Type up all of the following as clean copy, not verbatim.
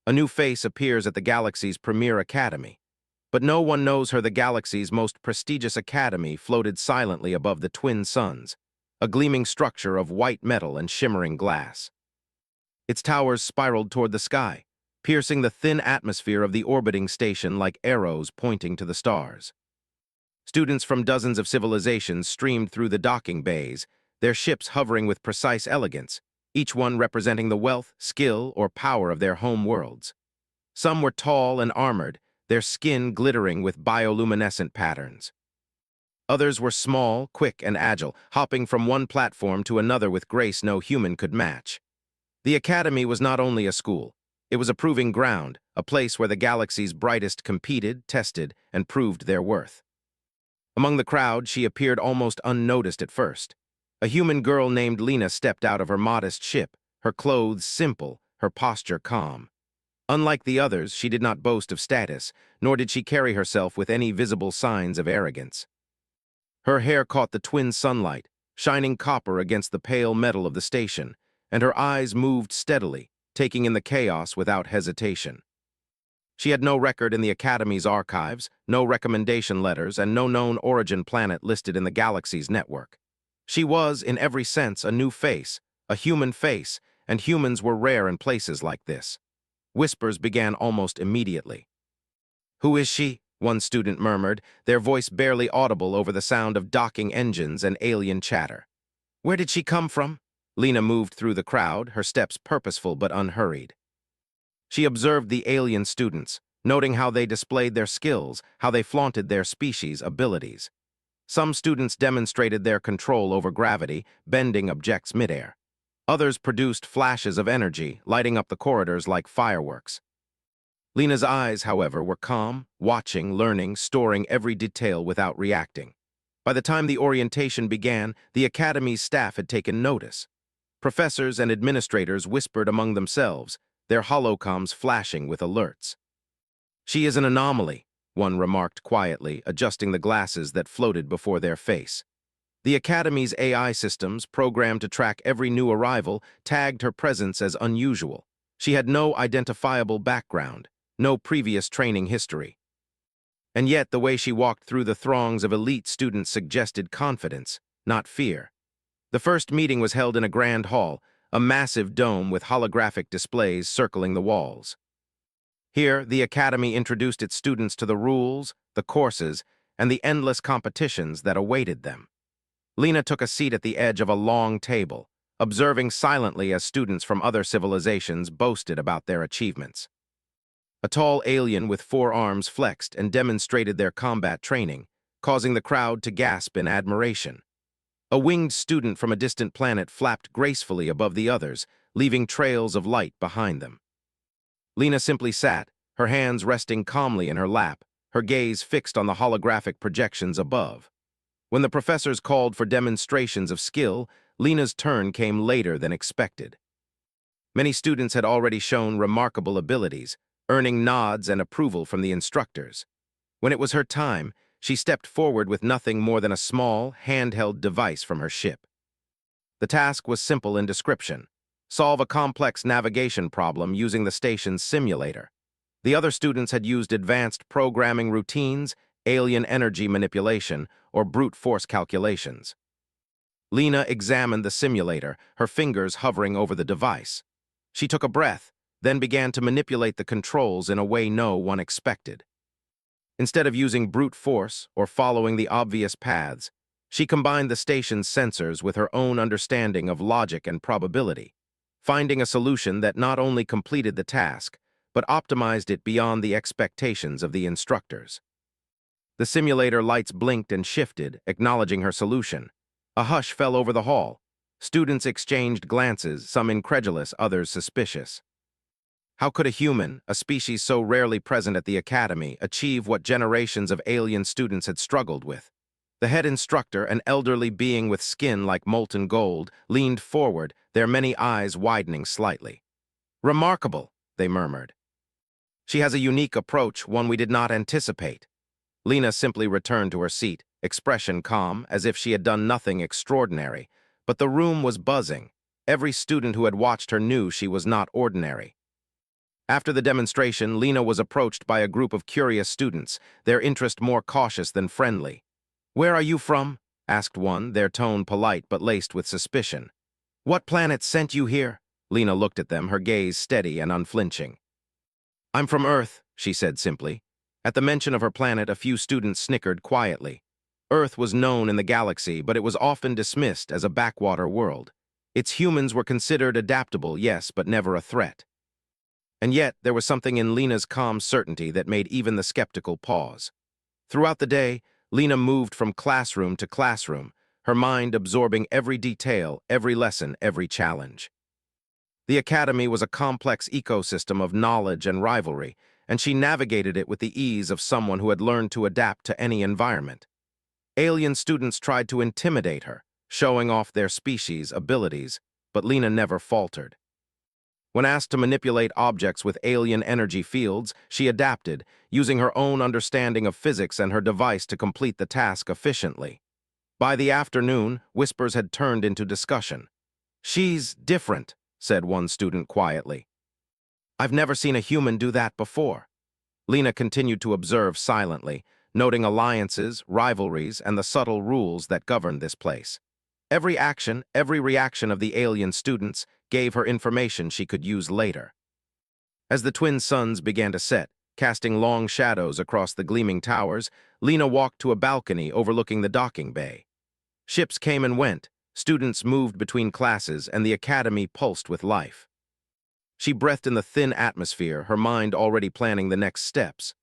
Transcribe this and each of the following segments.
A new face appears at the galaxy's premier academy. But no one knows her. The galaxy's most prestigious academy floated silently above the twin suns, a gleaming structure of white metal and shimmering glass. Its towers spiraled toward the sky, piercing the thin atmosphere of the orbiting station like arrows pointing to the stars. Students from dozens of civilizations streamed through the docking bays, their ships hovering with precise elegance, each one representing the wealth, skill, or power of their home worlds. Some were tall and armored, their skin glittering with bioluminescent patterns. Others were small, quick, and agile, hopping from one platform to another with grace no human could match. The academy was not only a school, it was a proving ground, a place where the galaxy's brightest competed, tested, and proved their worth. Among the crowd, she appeared almost unnoticed at first. A human girl named Lena stepped out of her modest ship, her clothes simple, her posture calm. Unlike the others, she did not boast of status, nor did she carry herself with any visible signs of arrogance. Her hair caught the twin sunlight, shining copper against the pale metal of the station, and her eyes moved steadily, taking in the chaos without hesitation. She had no record in the Academy's archives, no recommendation letters, and no known origin planet listed in the galaxy's network. She was, in every sense, a new face, a human face, and humans were rare in places like this. Whispers began almost immediately. "Who is she?" one student murmured, their voice barely audible over the sound of docking engines and alien chatter. "Where did she come from?" Lena moved through the crowd, her steps purposeful but unhurried. She observed the alien students, noting how they displayed their skills, how they flaunted their species' abilities. Some students demonstrated their control over gravity, bending objects midair. Others produced flashes of energy, lighting up the corridors like fireworks. Lena's eyes, however, were calm, watching, learning, storing every detail without reacting. By the time the orientation began, the Academy's staff had taken notice. Professors and administrators whispered among themselves, their holocoms flashing with alerts. "She is an anomaly," one remarked quietly, adjusting the glasses that floated before their face. The Academy's AI systems, programmed to track every new arrival, tagged her presence as unusual. She had no identifiable background, no previous training history. And yet the way she walked through the throngs of elite students suggested confidence, not fear. The first meeting was held in a grand hall, a massive dome with holographic displays circling the walls. Here, the Academy introduced its students to the rules, the courses, and the endless competitions that awaited them. Lena took a seat at the edge of a long table, observing silently as students from other civilizations boasted about their achievements. A tall alien with 4 arms flexed and demonstrated their combat training, causing the crowd to gasp in admiration. A winged student from a distant planet flapped gracefully above the others, leaving trails of light behind them. Lena simply sat, her hands resting calmly in her lap, her gaze fixed on the holographic projections above. When the professors called for demonstrations of skill, Lena's turn came later than expected. Many students had already shown remarkable abilities, earning nods and approval from the instructors. When it was her time, she stepped forward with nothing more than a small, handheld device from her ship. The task was simple in description: solve a complex navigation problem using the station's simulator. The other students had used advanced programming routines, alien energy manipulation, or brute force calculations. Lena examined the simulator, her fingers hovering over the device. She took a breath, then began to manipulate the controls in a way no one expected. Instead of using brute force or following the obvious paths, she combined the station's sensors with her own understanding of logic and probability, finding a solution that not only completed the task, but optimized it beyond the expectations of the instructors. The simulator lights blinked and shifted, acknowledging her solution. A hush fell over the hall. Students exchanged glances, some incredulous, others suspicious. How could a human, a species so rarely present at the Academy, achieve what generations of alien students had struggled with? The head instructor, an elderly being with skin like molten gold, leaned forward, their many eyes widening slightly. "Remarkable," they murmured. "She has a unique approach, one we did not anticipate." Lena simply returned to her seat, expression calm, as if she had done nothing extraordinary. But the room was buzzing. Every student who had watched her knew she was not ordinary. After the demonstration, Lena was approached by a group of curious students, their interest more cautious than friendly. "Where are you from?" asked one, their tone polite but laced with suspicion. "What planet sent you here?" Lena looked at them, her gaze steady and unflinching. "I'm from Earth," she said simply. At the mention of her planet, a few students snickered quietly. Earth was known in the galaxy, but it was often dismissed as a backwater world. Its humans were considered adaptable, yes, but never a threat. And yet, there was something in Lena's calm certainty that made even the skeptical pause. Throughout the day, Lena moved from classroom to classroom, her mind absorbing every detail, every lesson, every challenge. The academy was a complex ecosystem of knowledge and rivalry, and she navigated it with the ease of someone who had learned to adapt to any environment. Alien students tried to intimidate her, showing off their species' abilities, but Lena never faltered. When asked to manipulate objects with alien energy fields, she adapted, using her own understanding of physics and her device to complete the task efficiently. By the afternoon, whispers had turned into discussion. "She's different," said one student quietly. "I've never seen a human do that before." Lena continued to observe silently, noting alliances, rivalries, and the subtle rules that governed this place. Every action, every reaction of the alien students gave her information she could use later. As the twin suns began to set, casting long shadows across the gleaming towers, Lena walked to a balcony overlooking the docking bay. Ships came and went, students moved between classes, and the academy pulsed with life. She breathed in the thin atmosphere, her mind already planning the next steps.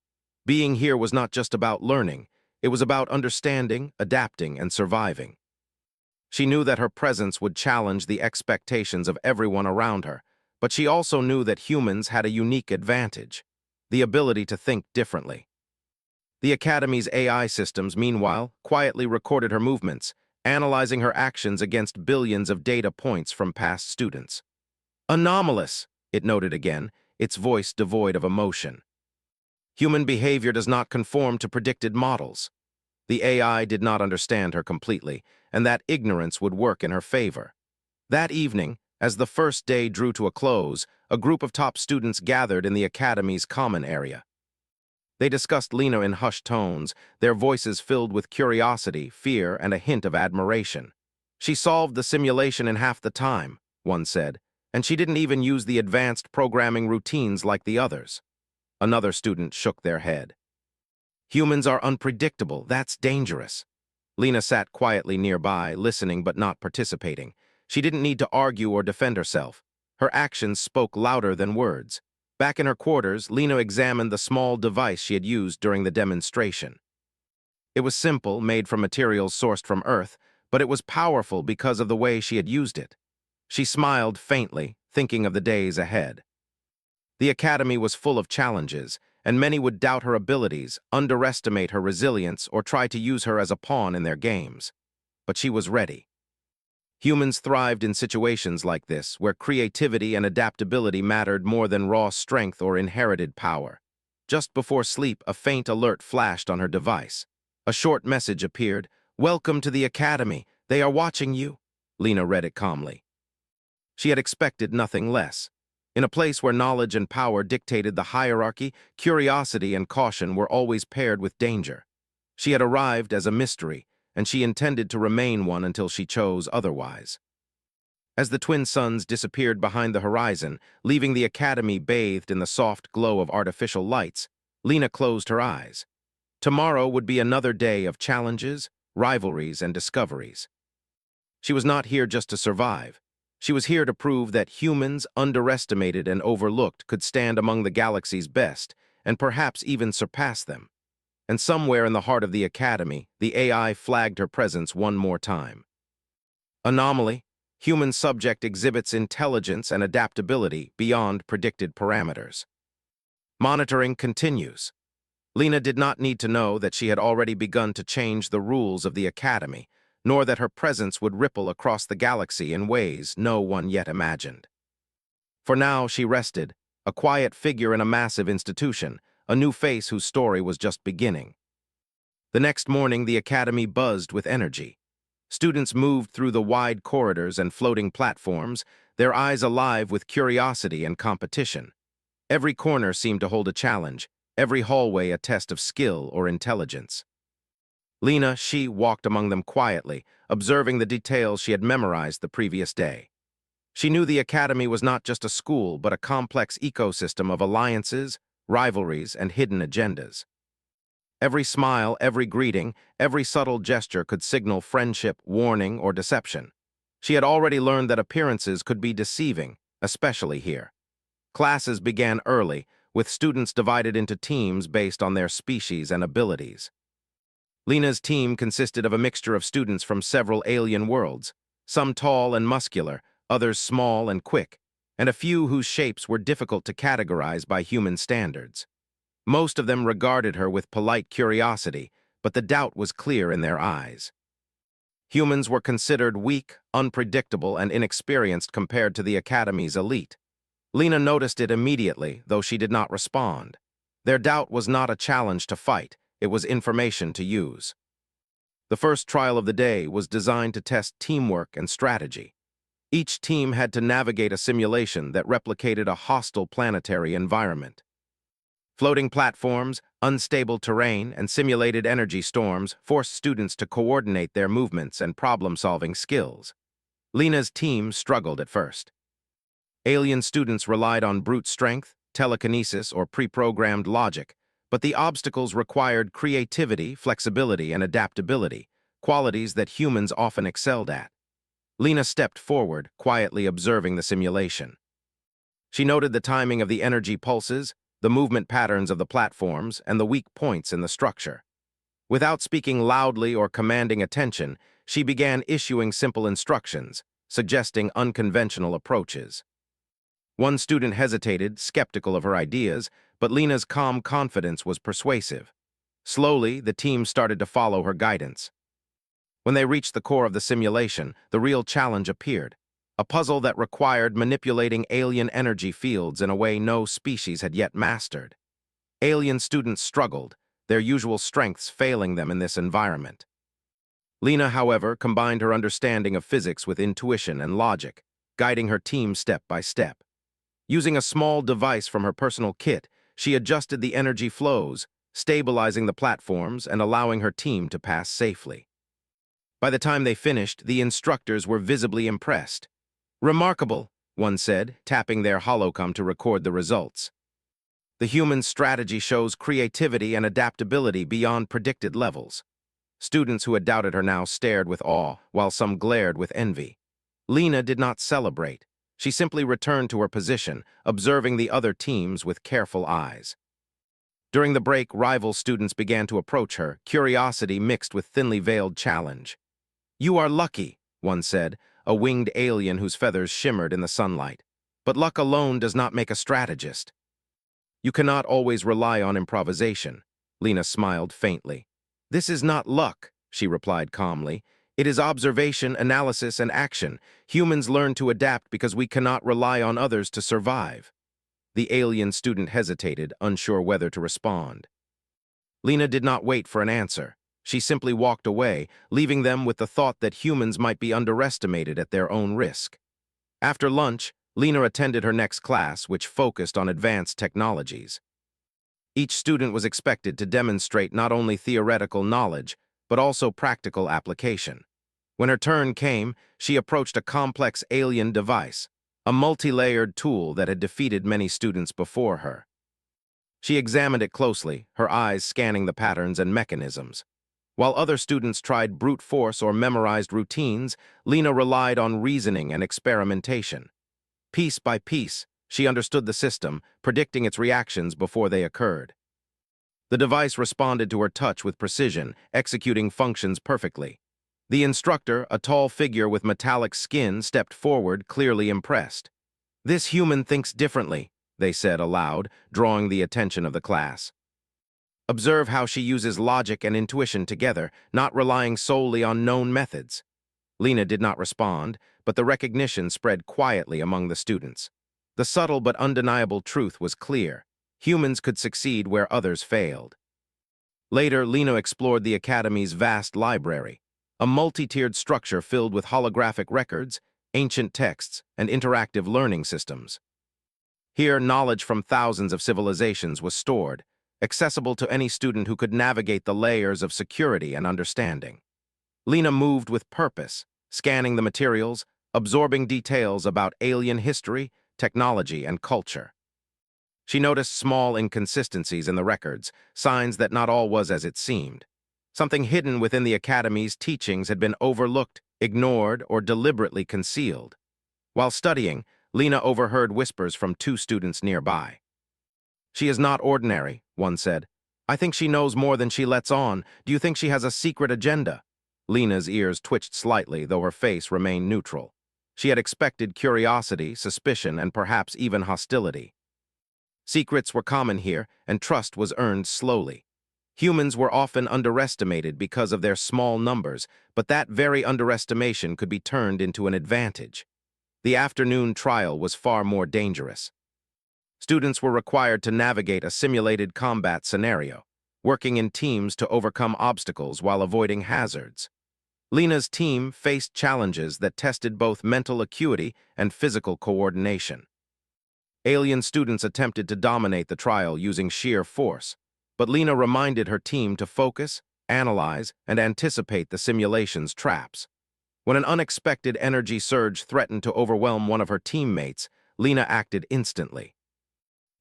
Being here was not just about learning, it was about understanding, adapting, and surviving. She knew that her presence would challenge the expectations of everyone around her, but she also knew that humans had a unique advantage: the ability to think differently. The Academy's AI systems, meanwhile, quietly recorded her movements, analyzing her actions against billions of data points from past students. "Anomalous," it noted again, its voice devoid of emotion. "Human behavior does not conform to predicted models." The AI did not understand her completely, and that ignorance would work in her favor. That evening, as the first day drew to a close, a group of top students gathered in the Academy's common area. They discussed Lena in hushed tones, their voices filled with curiosity, fear, and a hint of admiration. "She solved the simulation in half the time," one said, "and she didn't even use the advanced programming routines like the others." Another student shook their head. "Humans are unpredictable, that's dangerous." Lena sat quietly nearby, listening but not participating. She didn't need to argue or defend herself. Her actions spoke louder than words. Back in her quarters, Lena examined the small device she had used during the demonstration. It was simple, made from materials sourced from Earth, but it was powerful because of the way she had used it. She smiled faintly, thinking of the days ahead. The Academy was full of challenges, and many would doubt her abilities, underestimate her resilience, or try to use her as a pawn in their games. But she was ready. Humans thrived in situations like this, where creativity and adaptability mattered more than raw strength or inherited power. Just before sleep, a faint alert flashed on her device. A short message appeared. "Welcome to the Academy. They are watching you." Lena read it calmly. She had expected nothing less. In a place where knowledge and power dictated the hierarchy, curiosity and caution were always paired with danger. She had arrived as a mystery, and she intended to remain one until she chose otherwise. As the twin suns disappeared behind the horizon, leaving the academy bathed in the soft glow of artificial lights, Lena closed her eyes. Tomorrow would be another day of challenges, rivalries, and discoveries. She was not here just to survive. She was here to prove that humans, underestimated and overlooked, could stand among the galaxy's best, and perhaps even surpass them. And somewhere in the heart of the Academy, the AI flagged her presence one more time. "Anomaly. Human subject exhibits intelligence and adaptability beyond predicted parameters. Monitoring continues." Lena did not need to know that she had already begun to change the rules of the Academy, nor that her presence would ripple across the galaxy in ways no one yet imagined. For now, she rested, a quiet figure in a massive institution, a new face whose story was just beginning. The next morning, the academy buzzed with energy. Students moved through the wide corridors and floating platforms, their eyes alive with curiosity and competition. Every corner seemed to hold a challenge, every hallway a test of skill or intelligence. She walked among them quietly, observing the details she had memorized the previous day. She knew the academy was not just a school, but a complex ecosystem of alliances, rivalries, and hidden agendas. Every smile, every greeting, every subtle gesture could signal friendship, warning, or deception. She had already learned that appearances could be deceiving, especially here. Classes began early, with students divided into teams based on their species and abilities. Lena's team consisted of a mixture of students from several alien worlds, some tall and muscular, others small and quick, and a few whose shapes were difficult to categorize by human standards. Most of them regarded her with polite curiosity, but the doubt was clear in their eyes. Humans were considered weak, unpredictable, and inexperienced compared to the Academy's elite. Lena noticed it immediately, though she did not respond. Their doubt was not a challenge to fight, it was information to use. The first trial of the day was designed to test teamwork and strategy. Each team had to navigate a simulation that replicated a hostile planetary environment. Floating platforms, unstable terrain, and simulated energy storms forced students to coordinate their movements and problem-solving skills. Lena's team struggled at first. Alien students relied on brute strength, telekinesis, or pre-programmed logic, but the obstacles required creativity, flexibility, and adaptability, qualities that humans often excelled at. Lena stepped forward, quietly observing the simulation. She noted the timing of the energy pulses, the movement patterns of the platforms, and the weak points in the structure. Without speaking loudly or commanding attention, she began issuing simple instructions, suggesting unconventional approaches. One student hesitated, skeptical of her ideas, but Lena's calm confidence was persuasive. Slowly, the team started to follow her guidance. When they reached the core of the simulation, the real challenge appeared. A puzzle that required manipulating alien energy fields in a way no species had yet mastered. Alien students struggled, their usual strengths failing them in this environment. Lena, however, combined her understanding of physics with intuition and logic, guiding her team step by step. Using a small device from her personal kit, she adjusted the energy flows, stabilizing the platforms and allowing her team to pass safely. By the time they finished, the instructors were visibly impressed. "Remarkable," one said, tapping their holocom to record the results. "The human strategy shows creativity and adaptability beyond predicted levels." Students who had doubted her now stared with awe, while some glared with envy. Lena did not celebrate. She simply returned to her position, observing the other teams with careful eyes. During the break, rival students began to approach her, curiosity mixed with thinly veiled challenge. "You are lucky," one said, a winged alien whose feathers shimmered in the sunlight. "But luck alone does not make a strategist." "You cannot always rely on improvisation." Lena smiled faintly. "This is not luck," she replied calmly. "It is observation, analysis, and action. Humans learn to adapt because we cannot rely on others to survive." The alien student hesitated, unsure whether to respond. Lena did not wait for an answer. She simply walked away, leaving them with the thought that humans might be underestimated at their own risk. After lunch, Lena attended her next class, which focused on advanced technologies. Each student was expected to demonstrate not only theoretical knowledge, but also practical application. When her turn came, she approached a complex alien device, a multi-layered tool that had defeated many students before her. She examined it closely, her eyes scanning the patterns and mechanisms. While other students tried brute force or memorized routines, Lena relied on reasoning and experimentation. Piece by piece, she understood the system, predicting its reactions before they occurred. The device responded to her touch with precision, executing functions perfectly. The instructor, a tall figure with metallic skin, stepped forward, clearly impressed. "This human thinks differently," they said aloud, drawing the attention of the class. "Observe how she uses logic and intuition together, not relying solely on known methods." Lena did not respond, but the recognition spread quietly among the students. The subtle but undeniable truth was clear. Humans could succeed where others failed. Later, Lena explored the Academy's vast library, a multi-tiered structure filled with holographic records, ancient texts, and interactive learning systems. Here, knowledge from thousands of civilizations was stored, accessible to any student who could navigate the layers of security and understanding. Lena moved with purpose, scanning the materials, absorbing details about alien history, technology, and culture. She noticed small inconsistencies in the records, signs that not all was as it seemed. Something hidden within the Academy's teachings had been overlooked, ignored, or deliberately concealed. While studying, Lena overheard whispers from two students nearby. "She is not ordinary," one said. "I think she knows more than she lets on. Do you think she has a secret agenda?" Lena's ears twitched slightly, though her face remained neutral. She had expected curiosity, suspicion, and perhaps even hostility. Secrets were common here, and trust was earned slowly. Humans were often underestimated because of their small numbers, but that very underestimation could be turned into an advantage. The afternoon trial was far more dangerous. Students were required to navigate a simulated combat scenario, working in teams to overcome obstacles while avoiding hazards. Lena's team faced challenges that tested both mental acuity and physical coordination. Alien students attempted to dominate the trial using sheer force, but Lena reminded her team to focus, analyze, and anticipate the simulation's traps. When an unexpected energy surge threatened to overwhelm one of her teammates, Lena acted instantly.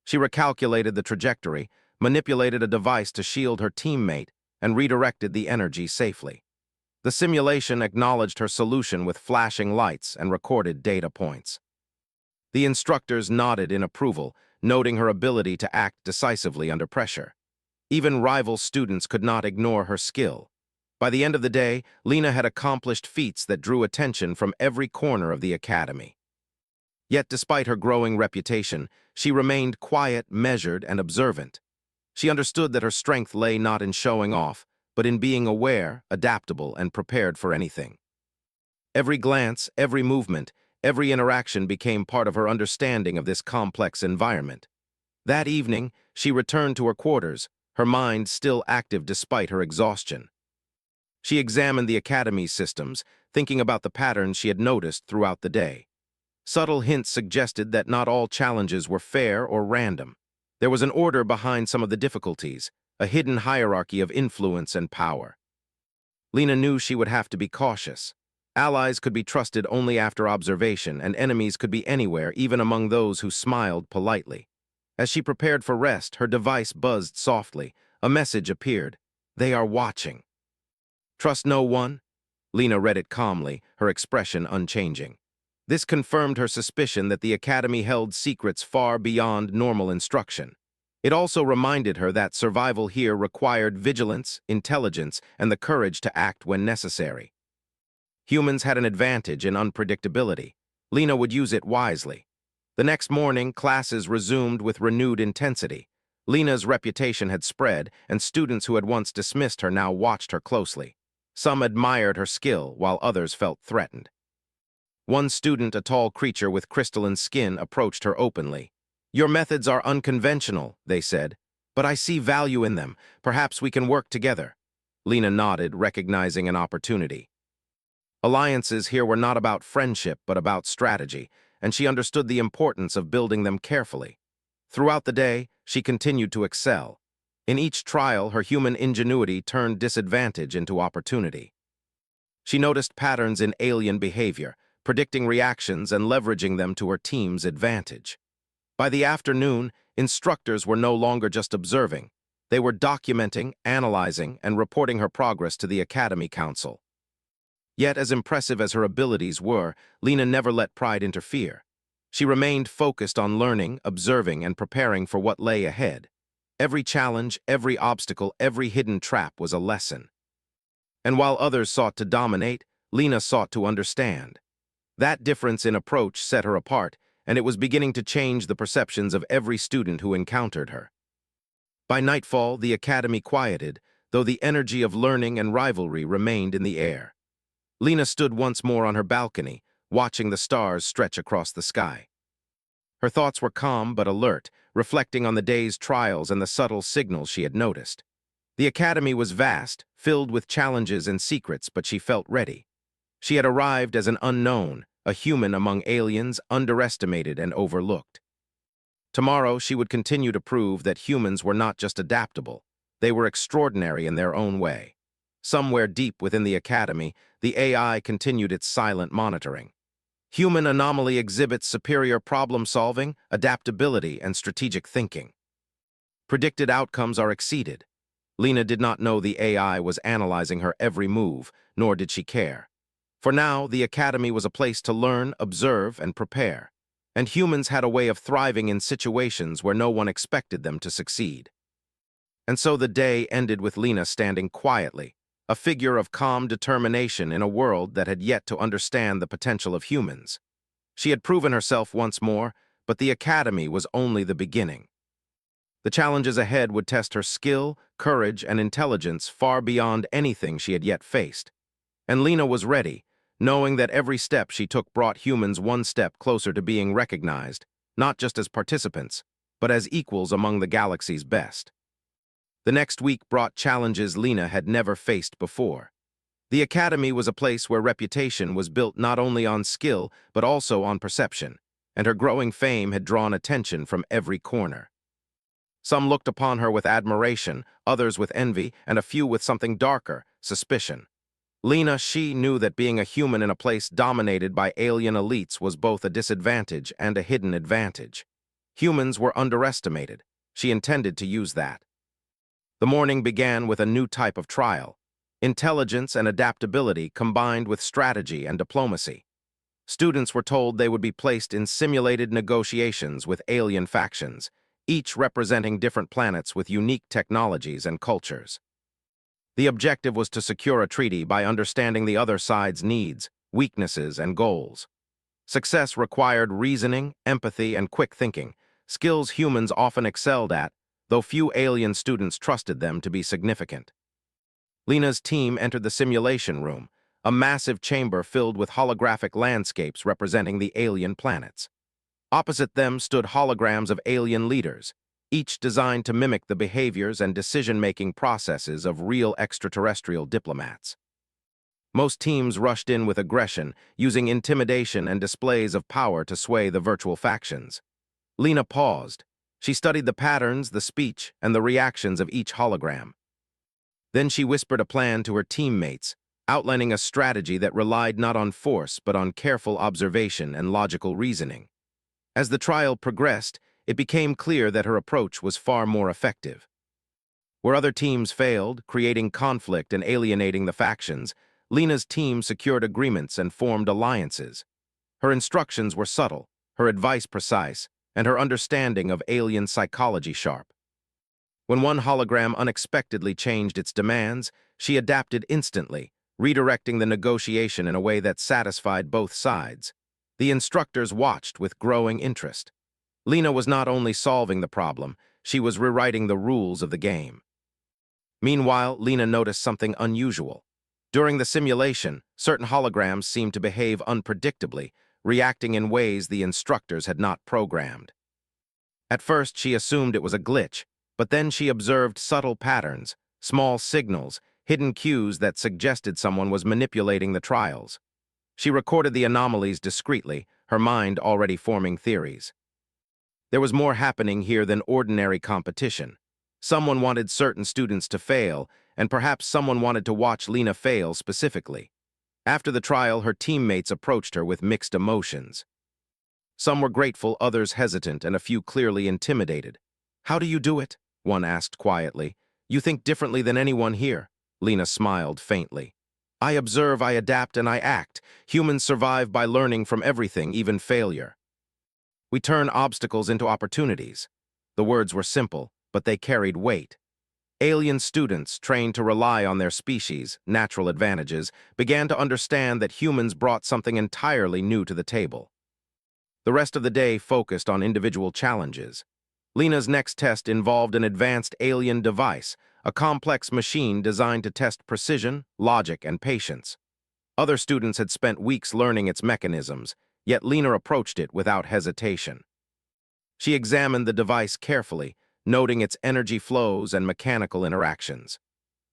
She recalculated the trajectory, manipulated a device to shield her teammate, and redirected the energy safely. The simulation acknowledged her solution with flashing lights and recorded data points. The instructors nodded in approval, noting her ability to act decisively under pressure. Even rival students could not ignore her skill. By the end of the day, Lena had accomplished feats that drew attention from every corner of the academy. Yet despite her growing reputation, she remained quiet, measured, and observant. She understood that her strength lay not in showing off, but in being aware, adaptable, and prepared for anything. Every glance, every movement, every interaction became part of her understanding of this complex environment. That evening, she returned to her quarters, her mind still active despite her exhaustion. She examined the academy's systems, thinking about the patterns she had noticed throughout the day. Subtle hints suggested that not all challenges were fair or random. There was an order behind some of the difficulties, a hidden hierarchy of influence and power. Lena knew she would have to be cautious. Allies could be trusted only after observation, and enemies could be anywhere, even among those who smiled politely. As she prepared for rest, her device buzzed softly. A message appeared. "They are watching." "Trust no one?" Lena read it calmly, her expression unchanging. This confirmed her suspicion that the academy held secrets far beyond normal instruction. It also reminded her that survival here required vigilance, intelligence, and the courage to act when necessary. Humans had an advantage in unpredictability. Lena would use it wisely. The next morning, classes resumed with renewed intensity. Lena's reputation had spread, and students who had once dismissed her now watched her closely. Some admired her skill, while others felt threatened. One student, a tall creature with crystalline skin, approached her openly. "Your methods are unconventional," they said, "but I see value in them. Perhaps we can work together." Lena nodded, recognizing an opportunity. Alliances here were not about friendship, but about strategy, and she understood the importance of building them carefully. Throughout the day, she continued to excel. In each trial, her human ingenuity turned disadvantage into opportunity. She noticed patterns in alien behavior, predicting reactions and leveraging them to her team's advantage. By the afternoon, instructors were no longer just observing. They were documenting, analyzing, and reporting her progress to the Academy Council. Yet, as impressive as her abilities were, Lena never let pride interfere. She remained focused on learning, observing, and preparing for what lay ahead. Every challenge, every obstacle, every hidden trap was a lesson. And while others sought to dominate, Lena sought to understand. That difference in approach set her apart, and it was beginning to change the perceptions of every student who encountered her. By nightfall, the academy quieted, though the energy of learning and rivalry remained in the air. Lena stood once more on her balcony, watching the stars stretch across the sky. Her thoughts were calm but alert, reflecting on the day's trials and the subtle signals she had noticed. The academy was vast, filled with challenges and secrets, but she felt ready. She had arrived as an unknown, a human among aliens, underestimated and overlooked. Tomorrow, she would continue to prove that humans were not just adaptable, they were extraordinary in their own way. Somewhere deep within the academy, the AI continued its silent monitoring. Human anomaly exhibits superior problem-solving, adaptability, and strategic thinking. Predicted outcomes are exceeded. Lena did not know the AI was analyzing her every move, nor did she care. For now, the academy was a place to learn, observe, and prepare. And humans had a way of thriving in situations where no one expected them to succeed. And so the day ended with Lena standing quietly, a figure of calm determination in a world that had yet to understand the potential of humans. She had proven herself once more, but the academy was only the beginning. The challenges ahead would test her skill, courage, and intelligence far beyond anything she had yet faced. And Lena was ready, knowing that every step she took brought humans one step closer to being recognized, not just as participants, but as equals among the galaxy's best. The next week brought challenges Lena had never faced before. The academy was a place where reputation was built not only on skill, but also on perception, and her growing fame had drawn attention from every corner. Some looked upon her with admiration, others with envy, and a few with something darker, suspicion. Lena, she knew that being a human in a place dominated by alien elites was both a disadvantage and a hidden advantage. Humans were underestimated. She intended to use that. The morning began with a new type of trial. Intelligence and adaptability combined with strategy and diplomacy. Students were told they would be placed in simulated negotiations with alien factions, each representing different planets with unique technologies and cultures. The objective was to secure a treaty by understanding the other side's needs, weaknesses, and goals. Success required reasoning, empathy, and quick thinking, skills humans often excelled at, though few alien students trusted them to be significant. Lena's team entered the simulation room, a massive chamber filled with holographic landscapes representing the alien planets. Opposite them stood holograms of alien leaders, each designed to mimic the behaviors and decision-making processes of real extraterrestrial diplomats. Most teams rushed in with aggression, using intimidation and displays of power to sway the virtual factions. Lena paused. She studied the patterns, the speech, and the reactions of each hologram. Then she whispered a plan to her teammates, outlining a strategy that relied not on force but on careful observation and logical reasoning. As the trial progressed, it became clear that her approach was far more effective. Where other teams failed, creating conflict and alienating the factions, Lena's team secured agreements and formed alliances. Her instructions were subtle, her advice precise, and her understanding of alien psychology sharp. When one hologram unexpectedly changed its demands, she adapted instantly, redirecting the negotiation in a way that satisfied both sides. The instructors watched with growing interest. Lena was not only solving the problem, she was rewriting the rules of the game. Meanwhile, Lena noticed something unusual. During the simulation, certain holograms seemed to behave unpredictably, reacting in ways the instructors had not programmed. At first, she assumed it was a glitch, but then she observed subtle patterns, small signals, hidden cues that suggested someone was manipulating the trials. She recorded the anomalies discreetly, her mind already forming theories. There was more happening here than ordinary competition. Someone wanted certain students to fail, and perhaps someone wanted to watch Lena fail specifically. After the trial, her teammates approached her with mixed emotions. Some were grateful, others hesitant, and a few clearly intimidated. "How do you do it?" one asked quietly. "You think differently than anyone here." Lena smiled faintly. "I observe, I adapt, and I act. Humans survive by learning from everything, even failure. We turn obstacles into opportunities." The words were simple, but they carried weight. Alien students, trained to rely on their species' natural advantages, began to understand that humans brought something entirely new to the table. The rest of the day focused on individual challenges. Lena's next test involved an advanced alien device, a complex machine designed to test precision, logic, and patience. Other students had spent weeks learning its mechanisms, yet Lena approached it without hesitation. She examined the device carefully, noting its energy flows and mechanical interactions.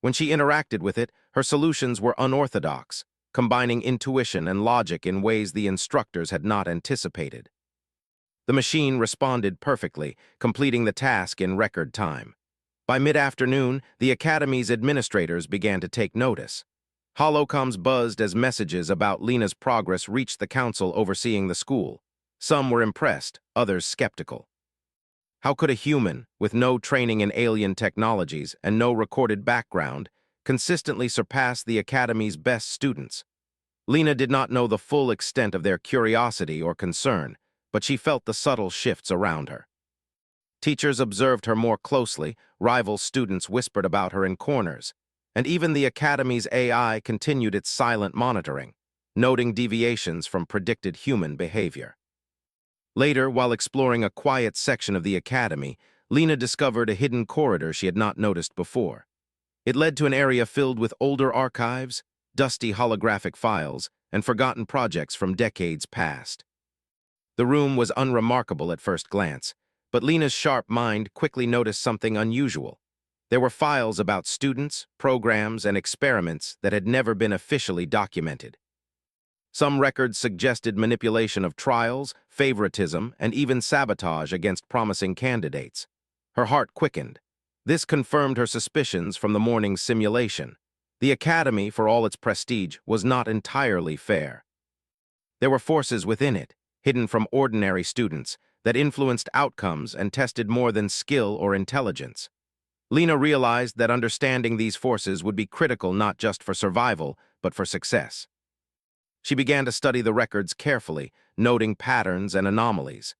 When she interacted with it, her solutions were unorthodox, combining intuition and logic in ways the instructors had not anticipated. The machine responded perfectly, completing the task in record time. By mid-afternoon, the Academy's administrators began to take notice. Holocoms buzzed as messages about Lena's progress reached the council overseeing the school. Some were impressed, others skeptical. How could a human, with no training in alien technologies and no recorded background, consistently surpass the Academy's best students? Lena did not know the full extent of their curiosity or concern, but she felt the subtle shifts around her. Teachers observed her more closely, rival students whispered about her in corners, and even the Academy's AI continued its silent monitoring, noting deviations from predicted human behavior. Later, while exploring a quiet section of the Academy, Lena discovered a hidden corridor she had not noticed before. It led to an area filled with older archives, dusty holographic files, and forgotten projects from decades past. The room was unremarkable at first glance, but Lena's sharp mind quickly noticed something unusual. There were files about students, programs, and experiments that had never been officially documented. Some records suggested manipulation of trials, favoritism, and even sabotage against promising candidates. Her heart quickened. This confirmed her suspicions from the morning's simulation. The Academy, for all its prestige, was not entirely fair. There were forces within it, hidden from ordinary students, that influenced outcomes and tested more than skill or intelligence. Lena realized that understanding these forces would be critical not just for survival, but for success. She began to study the records carefully, noting patterns and anomalies.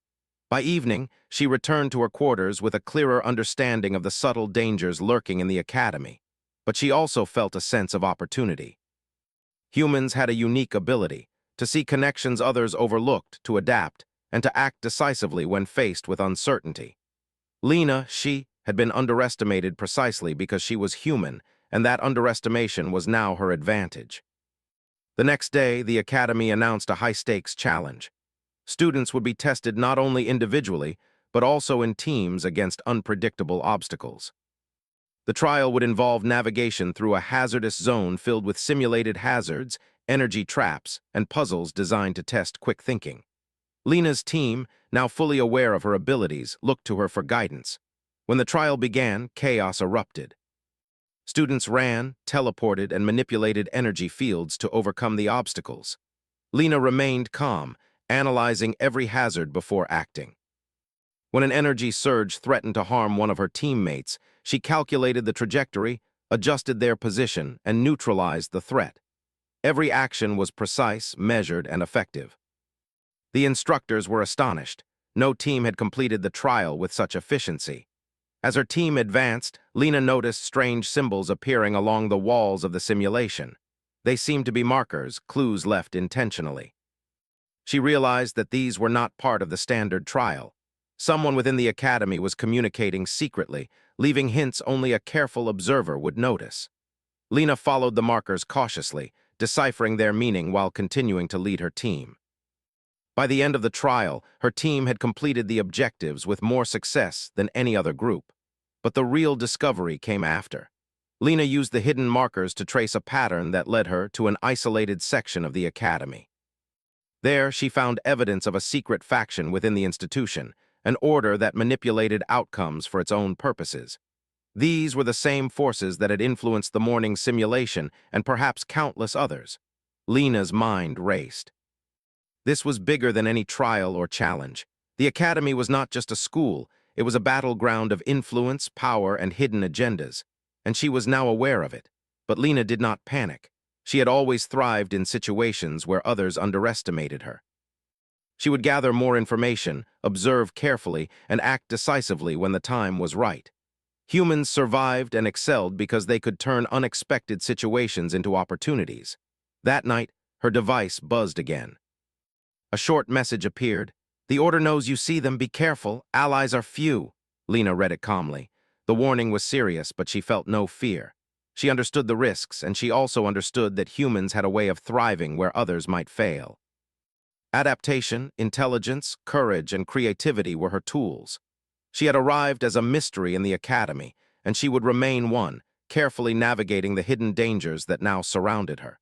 By evening, she returned to her quarters with a clearer understanding of the subtle dangers lurking in the Academy, but she also felt a sense of opportunity. Humans had a unique ability to see connections others overlooked, to adapt, and to act decisively when faced with uncertainty. Lena, she had been underestimated precisely because she was human, and that underestimation was now her advantage. The next day, the Academy announced a high-stakes challenge. Students would be tested not only individually, but also in teams against unpredictable obstacles. The trial would involve navigation through a hazardous zone filled with simulated hazards, energy traps, and puzzles designed to test quick thinking. Lena's team, now fully aware of her abilities, looked to her for guidance. When the trial began, chaos erupted. Students ran, teleported, and manipulated energy fields to overcome the obstacles. Lena remained calm, analyzing every hazard before acting. When an energy surge threatened to harm one of her teammates, she calculated the trajectory, adjusted their position, and neutralized the threat. Every action was precise, measured, and effective. The instructors were astonished. No team had completed the trial with such efficiency. As her team advanced, Lena noticed strange symbols appearing along the walls of the simulation. They seemed to be markers, clues left intentionally. She realized that these were not part of the standard trial. Someone within the Academy was communicating secretly, leaving hints only a careful observer would notice. Lena followed the markers cautiously, deciphering their meaning while continuing to lead her team. By the end of the trial, her team had completed the objectives with more success than any other group. But the real discovery came after. Lena used the hidden markers to trace a pattern that led her to an isolated section of the Academy. There, she found evidence of a secret faction within the institution, an order that manipulated outcomes for its own purposes. These were the same forces that had influenced the morning's simulation and perhaps countless others. Lena's mind raced. This was bigger than any trial or challenge. The Academy was not just a school, it was a battleground of influence, power, and hidden agendas, and she was now aware of it. But Lena did not panic. She had always thrived in situations where others underestimated her. She would gather more information, observe carefully, and act decisively when the time was right. Humans survived and excelled because they could turn unexpected situations into opportunities. That night, her device buzzed again. A short message appeared. "The Order knows you see them. Be careful. Allies are few." Lena read it calmly. The warning was serious, but she felt no fear. She understood the risks, and she also understood that humans had a way of thriving where others might fail. Adaptation, intelligence, courage, and creativity were her tools. She had arrived as a mystery in the Academy, and she would remain one, carefully navigating the hidden dangers that now surrounded her.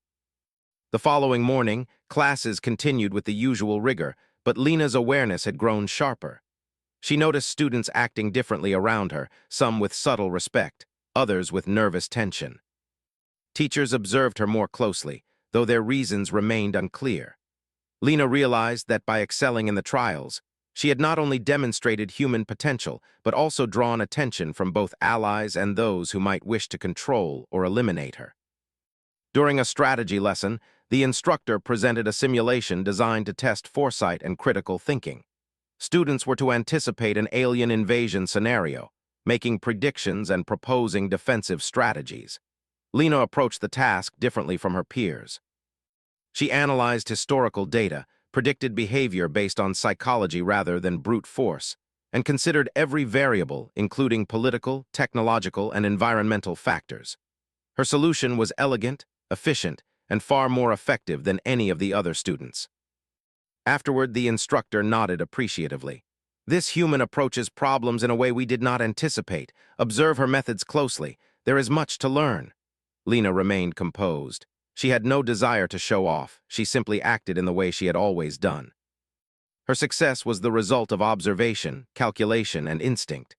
The following morning, classes continued with the usual rigor, but Lena's awareness had grown sharper. She noticed students acting differently around her, some with subtle respect, others with nervous tension. Teachers observed her more closely, though their reasons remained unclear. Lena realized that by excelling in the trials, she had not only demonstrated human potential, but also drawn attention from both allies and those who might wish to control or eliminate her. During a strategy lesson, the instructor presented a simulation designed to test foresight and critical thinking. Students were to anticipate an alien invasion scenario, making predictions and proposing defensive strategies. Lena approached the task differently from her peers. She analyzed historical data, predicted behavior based on psychology rather than brute force, and considered every variable, including political, technological, and environmental factors. Her solution was elegant, efficient, and far more effective than any of the other students. Afterward, the instructor nodded appreciatively. This human approaches problems in a way we did not anticipate. Observe her methods closely. There is much to learn. Lena remained composed. She had no desire to show off. She simply acted in the way she had always done. Her success was the result of observation, calculation, and instinct.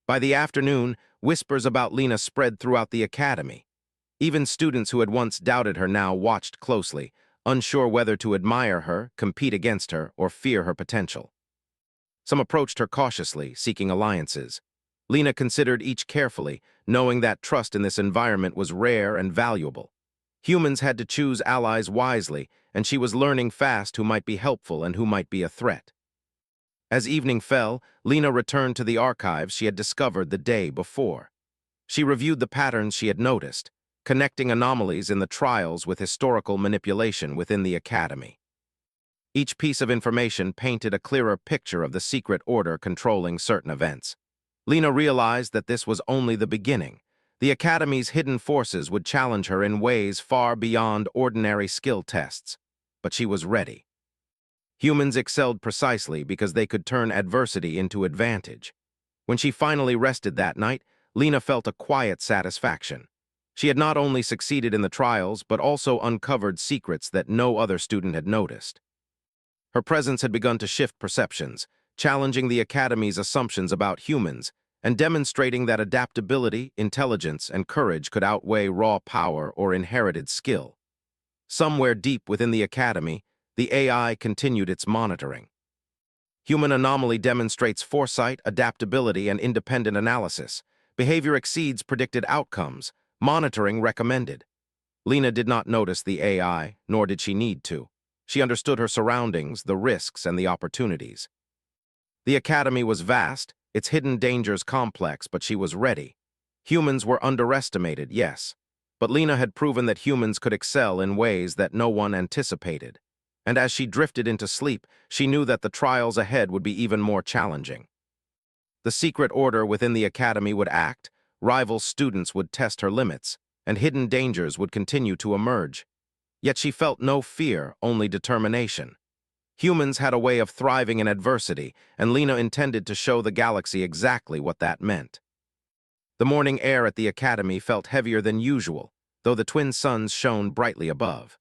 By the afternoon, whispers about Lena spread throughout the academy. Even students who had once doubted her now watched closely, unsure whether to admire her, compete against her, or fear her potential. Some approached her cautiously, seeking alliances. Lena considered each carefully, knowing that trust in this environment was rare and valuable. Humans had to choose allies wisely, and she was learning fast who might be helpful and who might be a threat. As evening fell, Lena returned to the archives she had discovered the day before. She reviewed the patterns she had noticed, connecting anomalies in the trials with historical manipulation within the academy. Each piece of information painted a clearer picture of the secret order controlling certain events. Lena realized that this was only the beginning. The academy's hidden forces would challenge her in ways far beyond ordinary skill tests, but she was ready. Humans excelled precisely because they could turn adversity into advantage. When she finally rested that night, Lena felt a quiet satisfaction. She had not only succeeded in the trials, but also uncovered secrets that no other student had noticed. Her presence had begun to shift perceptions, challenging the Academy's assumptions about humans, and demonstrating that adaptability, intelligence, and courage could outweigh raw power or inherited skill. Somewhere deep within the Academy, the AI continued its monitoring. Human anomaly demonstrates foresight, adaptability, and independent analysis. Behavior exceeds predicted outcomes. Monitoring recommended. Lena did not notice the AI, nor did she need to. She understood her surroundings, the risks, and the opportunities. The Academy was vast, its hidden dangers complex, but she was ready. Humans were underestimated, yes, but Lena had proven that humans could excel in ways that no one anticipated. And as she drifted into sleep, she knew that the trials ahead would be even more challenging. The secret order within the Academy would act, rival students would test her limits, and hidden dangers would continue to emerge. Yet she felt no fear, only determination. Humans had a way of thriving in adversity, and Lena intended to show the galaxy exactly what that meant. The morning air at the Academy felt heavier than usual, though the twin suns shone brightly above.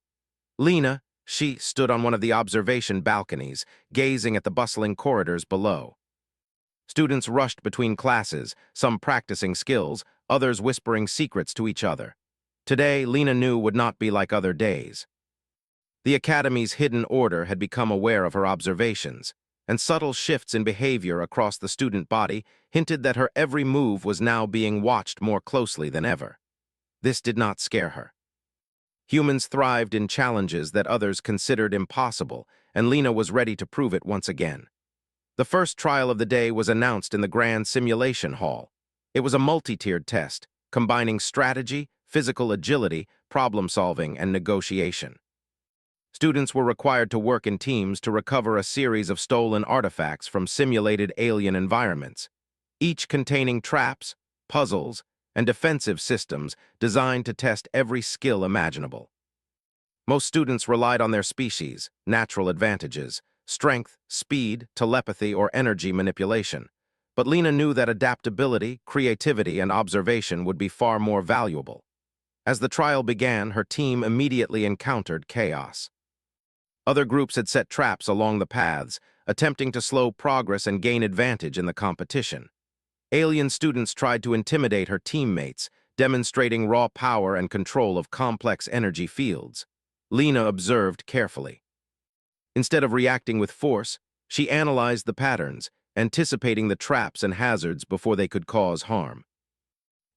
Lena, she stood on one of the observation balconies, gazing at the bustling corridors below. Students rushed between classes, some practicing skills, others whispering secrets to each other. Today, Lena knew would not be like other days. The Academy's hidden order had become aware of her observations, and subtle shifts in behavior across the student body hinted that her every move was now being watched more closely than ever. This did not scare her. Humans thrived in challenges that others considered impossible, and Lena was ready to prove it once again. The first trial of the day was announced in the Grand Simulation Hall. It was a multi-tiered test, combining strategy, physical agility, problem-solving, and negotiation. Students were required to work in teams to recover a series of stolen artifacts from simulated alien environments, each containing traps, puzzles, and defensive systems designed to test every skill imaginable. Most students relied on their species, natural advantages, strength, speed, telepathy, or energy manipulation. But Lena knew that adaptability, creativity, and observation would be far more valuable. As the trial began, her team immediately encountered chaos. Other groups had set traps along the paths, attempting to slow progress and gain advantage in the competition. Alien students tried to intimidate her teammates, demonstrating raw power and control of complex energy fields. Lena observed carefully. Instead of reacting with force, she analyzed the patterns, anticipating the traps and hazards before they could cause harm.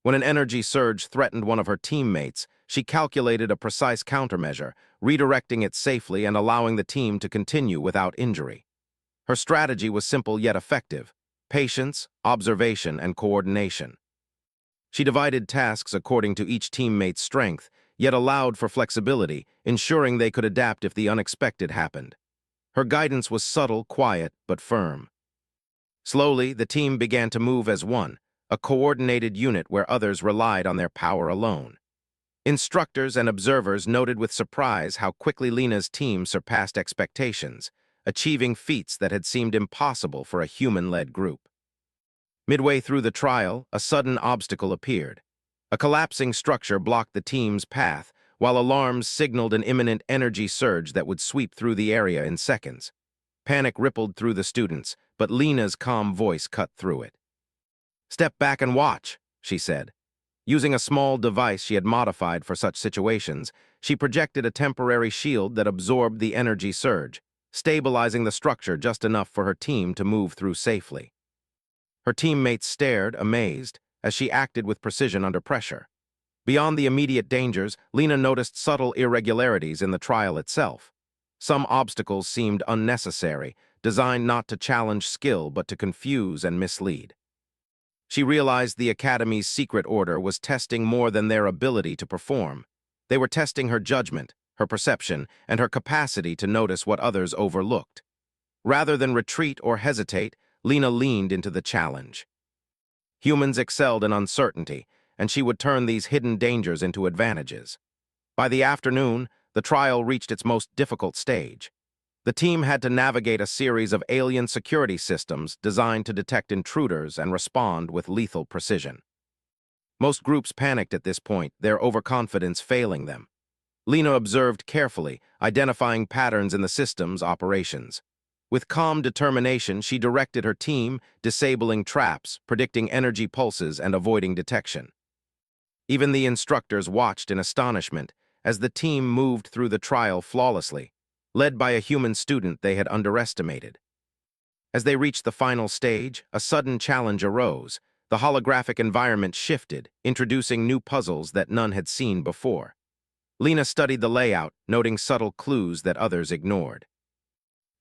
When an energy surge threatened one of her teammates, she calculated a precise countermeasure, redirecting it safely and allowing the team to continue without injury. Her strategy was simple yet effective: patience, observation, and coordination. She divided tasks according to each teammate's strength, yet allowed for flexibility, ensuring they could adapt if the unexpected happened. Her guidance was subtle, quiet, but firm. Slowly, the team began to move as one, a coordinated unit where others relied on their power alone. Instructors and observers noted with surprise how quickly Lena's team surpassed expectations, achieving feats that had seemed impossible for a human-led group. Midway through the trial, a sudden obstacle appeared. A collapsing structure blocked the team's path, while alarms signaled an imminent energy surge that would sweep through the area in seconds. Panic rippled through the students, but Lena's calm voice cut through it. "Step back and watch," she said. Using a small device she had modified for such situations, she projected a temporary shield that absorbed the energy surge, stabilizing the structure just enough for her team to move through safely. Her teammates stared, amazed, as she acted with precision under pressure. Beyond the immediate dangers, Lena noticed subtle irregularities in the trial itself. Some obstacles seemed unnecessary, designed not to challenge skill but to confuse and mislead. She realized the Academy's secret order was testing more than their ability to perform. They were testing her judgment, her perception, and her capacity to notice what others overlooked. Rather than retreat or hesitate, Lena leaned into the challenge. Humans excelled in uncertainty, and she would turn these hidden dangers into advantages. By the afternoon, the trial reached its most difficult stage. The team had to navigate a series of alien security systems designed to detect intruders and respond with lethal precision. Most groups panicked at this point, their overconfidence failing them. Lena observed carefully, identifying patterns in the system's operations. With calm determination, she directed her team, disabling traps, predicting energy pulses, and avoiding detection. Even the instructors watched in astonishment as the team moved through the trial flawlessly, led by a human student they had underestimated. As they reached the final stage, a sudden challenge arose. The holographic environment shifted, introducing new puzzles that none had seen before. Lena studied the layout, noting subtle clues that others ignored.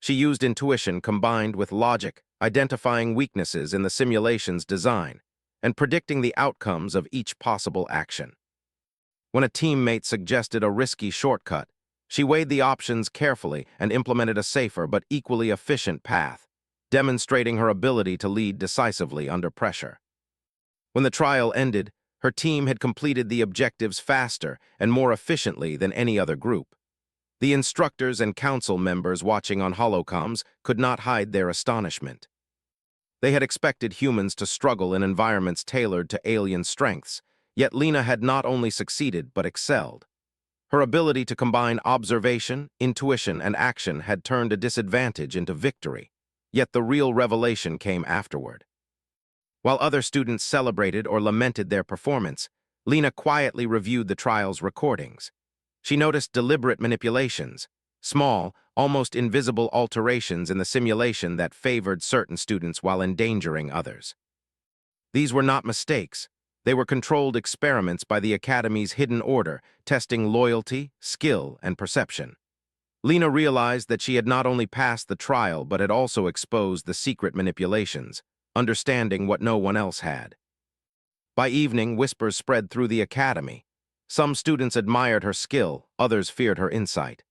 She used intuition combined with logic, identifying weaknesses in the simulation's design, and predicting the outcomes of each possible action. When a teammate suggested a risky shortcut, she weighed the options carefully and implemented a safer but equally efficient path, demonstrating her ability to lead decisively under pressure. When the trial ended, her team had completed the objectives faster and more efficiently than any other group. The instructors and council members watching on holocoms could not hide their astonishment. They had expected humans to struggle in environments tailored to alien strengths, yet Lena had not only succeeded but excelled. Her ability to combine observation, intuition, and action had turned a disadvantage into victory, yet the real revelation came afterward. While other students celebrated or lamented their performance, Lena quietly reviewed the trial's recordings. She noticed deliberate manipulations, small, almost invisible alterations in the simulation that favored certain students while endangering others. These were not mistakes. They were controlled experiments by the Academy's hidden order, testing loyalty, skill, and perception. Lena realized that she had not only passed the trial but had also exposed the secret manipulations, understanding what no one else had. By evening, whispers spread through the Academy. Some students admired her skill, others feared her insight.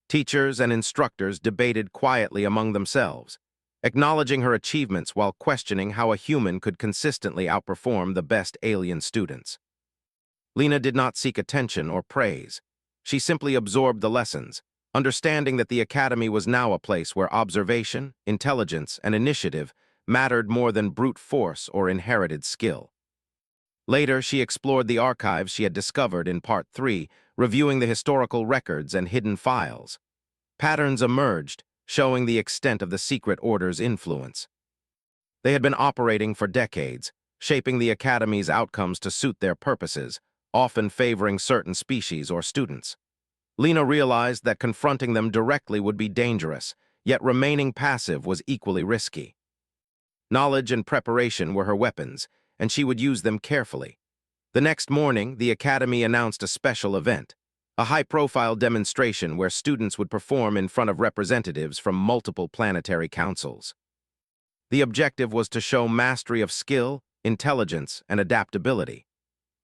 Teachers and instructors debated quietly among themselves, acknowledging her achievements while questioning how a human could consistently outperform the best alien students. Lena did not seek attention or praise. She simply absorbed the lessons, understanding that the Academy was now a place where observation, intelligence, and initiative mattered more than brute force or inherited skill. Later, she explored the archives she had discovered in Part 3, reviewing the historical records and hidden files. Patterns emerged, showing the extent of the secret order's influence. They had been operating for decades, shaping the Academy's outcomes to suit their purposes, often favoring certain species or students. Lena realized that confronting them directly would be dangerous, yet remaining passive was equally risky. Knowledge and preparation were her weapons, and she would use them carefully. The next morning, the Academy announced a special event, a high-profile demonstration where students would perform in front of representatives from multiple planetary councils. The objective was to show mastery of skill, intelligence, and adaptability.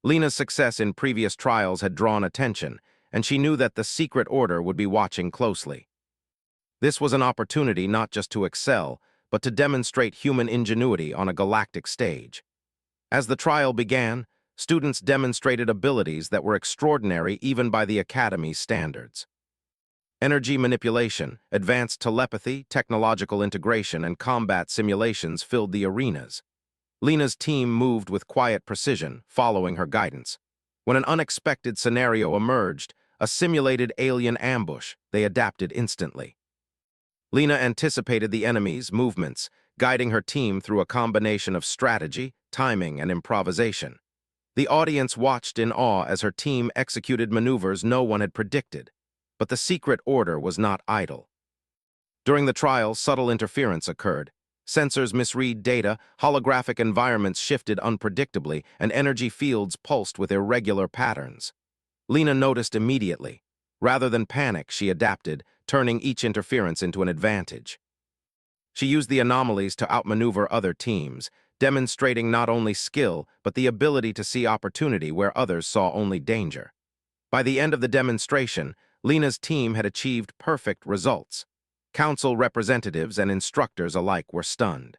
Lena's success in previous trials had drawn attention, and she knew that the secret order would be watching closely. This was an opportunity not just to excel, but to demonstrate human ingenuity on a galactic stage. As the trial began, students demonstrated abilities that were extraordinary even by the Academy's standards. Energy manipulation, advanced telepathy, technological integration, and combat simulations filled the arenas. Lena's team moved with quiet precision, following her guidance. When an unexpected scenario emerged, a simulated alien ambush, they adapted instantly. Lena anticipated the enemy's movements, guiding her team through a combination of strategy, timing, and improvisation. The audience watched in awe as her team executed maneuvers no one had predicted. But the secret order was not idle. During the trial, subtle interference occurred. Sensors misread data, holographic environments shifted unpredictably, and energy fields pulsed with irregular patterns. Lena noticed immediately. Rather than panic, she adapted, turning each interference into an advantage. She used the anomalies to outmaneuver other teams, demonstrating not only skill, but the ability to see opportunity where others saw only danger. By the end of the demonstration, Lena's team had achieved perfect results. Council representatives and instructors alike were stunned.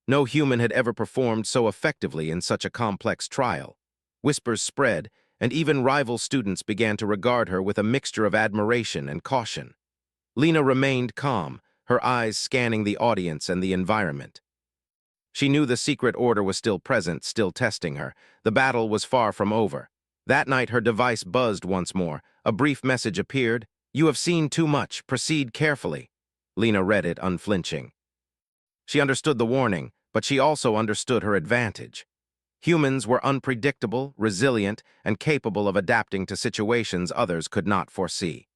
No human had ever performed so effectively in such a complex trial. Whispers spread, and even rival students began to regard her with a mixture of admiration and caution. Lena remained calm, her eyes scanning the audience and the environment. She knew the secret order was still present, still testing her. The battle was far from over. That night her device buzzed once more. A brief message appeared. "You have seen too much. Proceed carefully." Lena read it, unflinching. She understood the warning, but she also understood her advantage. Humans were unpredictable, resilient, and capable of adapting to situations others could not foresee.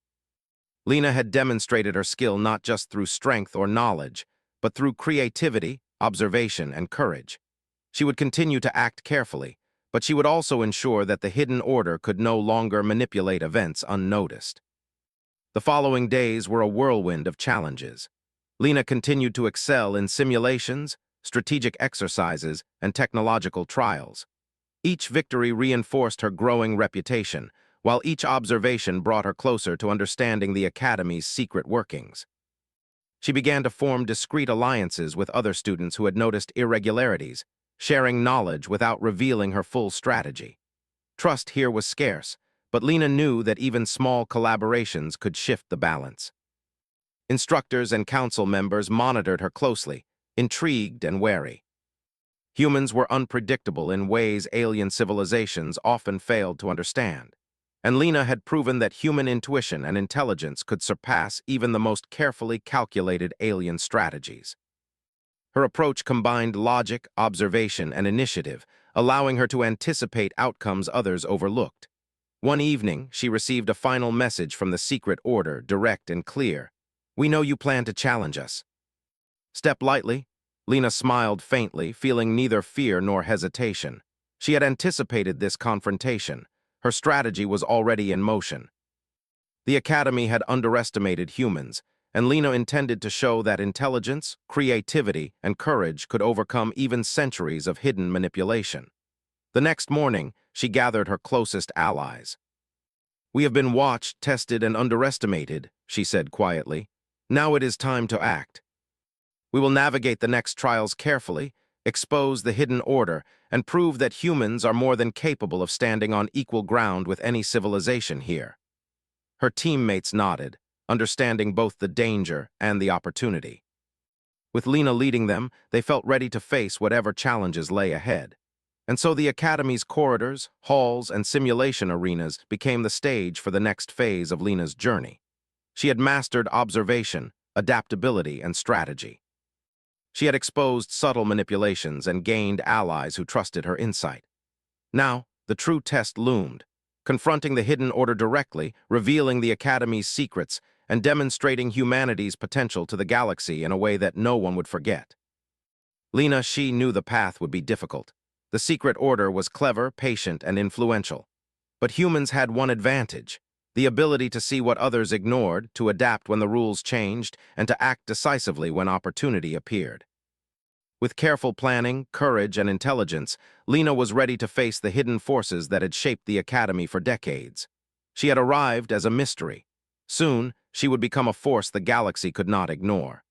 Lena had demonstrated her skill not just through strength or knowledge, but through creativity, observation, and courage. She would continue to act carefully, but she would also ensure that the hidden order could no longer manipulate events unnoticed. The following days were a whirlwind of challenges. Lena continued to excel in simulations, strategic exercises, and technological trials. Each victory reinforced her growing reputation, while each observation brought her closer to understanding the Academy's secret workings. She began to form discreet alliances with other students who had noticed irregularities, sharing knowledge without revealing her full strategy. Trust here was scarce, but Lena knew that even small collaborations could shift the balance. Instructors and council members monitored her closely, intrigued and wary. Humans were unpredictable in ways alien civilizations often failed to understand, and Lena had proven that human intuition and intelligence could surpass even the most carefully calculated alien strategies. Her approach combined logic, observation, and initiative, allowing her to anticipate outcomes others overlooked. One evening, she received a final message from the secret order, direct and clear. "We know you plan to challenge us." "Step lightly." Lena smiled faintly, feeling neither fear nor hesitation. She had anticipated this confrontation. Her strategy was already in motion. The Academy had underestimated humans, and Lena intended to show that intelligence, creativity, and courage could overcome even centuries of hidden manipulation. The next morning, she gathered her closest allies. "We have been watched, tested, and underestimated," she said quietly. "Now it is time to act. We will navigate the next trials carefully, expose the hidden order, and prove that humans are more than capable of standing on equal ground with any civilization here." Her teammates nodded, understanding both the danger and the opportunity. With Lena leading them, they felt ready to face whatever challenges lay ahead. And so the Academy's corridors, halls, and simulation arenas became the stage for the next phase of Lena's journey. She had mastered observation, adaptability, and strategy. She had exposed subtle manipulations and gained allies who trusted her insight. Now, the true test loomed, confronting the Hidden Order directly, revealing the Academy's secrets, and demonstrating humanity's potential to the galaxy in a way that no one would forget. Lena, she knew the path would be difficult. The Secret Order was clever, patient, and influential. But humans had one advantage: the ability to see what others ignored, to adapt when the rules changed, and to act decisively when opportunity appeared. With careful planning, courage, and intelligence, Lena was ready to face the hidden forces that had shaped the Academy for decades. She had arrived as a mystery. Soon, she would become a force the galaxy could not ignore.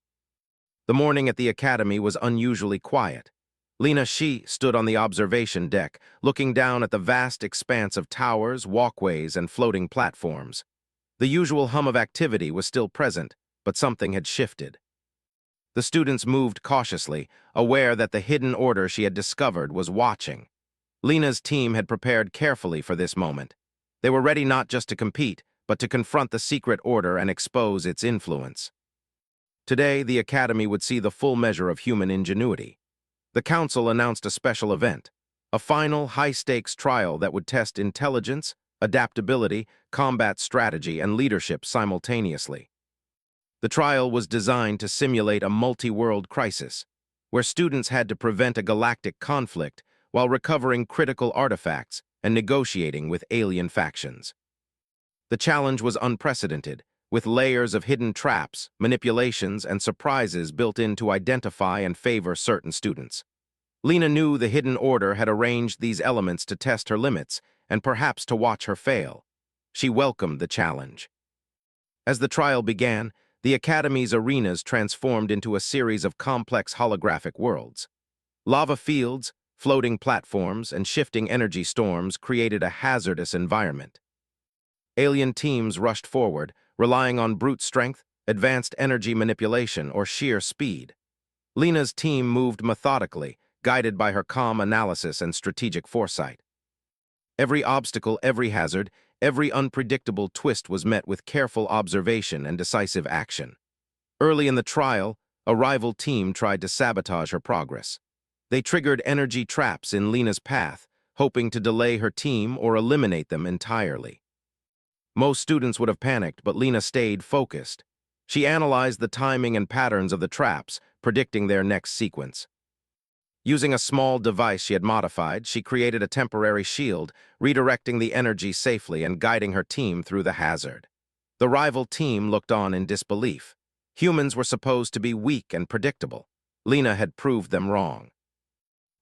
The morning at the Academy was unusually quiet. Lena, she stood on the observation deck, looking down at the vast expanse of towers, walkways, and floating platforms. The usual hum of activity was still present, but something had shifted. The students moved cautiously, aware that the hidden order she had discovered was watching. Lena's team had prepared carefully for this moment. They were ready not just to compete, but to confront the secret order and expose its influence. Today, the Academy would see the full measure of human ingenuity. The Council announced a special event, a final, high-stakes trial that would test intelligence, adaptability, combat strategy, and leadership simultaneously. The trial was designed to simulate a multi-world crisis, where students had to prevent a galactic conflict while recovering critical artifacts and negotiating with alien factions. The challenge was unprecedented, with layers of hidden traps, manipulations, and surprises built in to identify and favor certain students. Lena knew the Hidden Order had arranged these elements to test her limits and perhaps to watch her fail. She welcomed the challenge. As the trial began, the Academy's arenas transformed into a series of complex holographic worlds. Lava fields, floating platforms, and shifting energy storms created a hazardous environment. Alien teams rushed forward, relying on brute strength, advanced energy manipulation, or sheer speed. Lena's team moved methodically, guided by her calm analysis and strategic foresight. Every obstacle, every hazard, every unpredictable twist was met with careful observation and decisive action. Early in the trial, a rival team tried to sabotage her progress. They triggered energy traps in Lena's path, hoping to delay her team or eliminate them entirely. Most students would have panicked, but Lena stayed focused. She analyzed the timing and patterns of the traps, predicting their next sequence. Using a small device she had modified, she created a temporary shield, redirecting the energy safely and guiding her team through the hazard. The rival team looked on in disbelief. Humans were supposed to be weak and predictable. Lena had proved them wrong.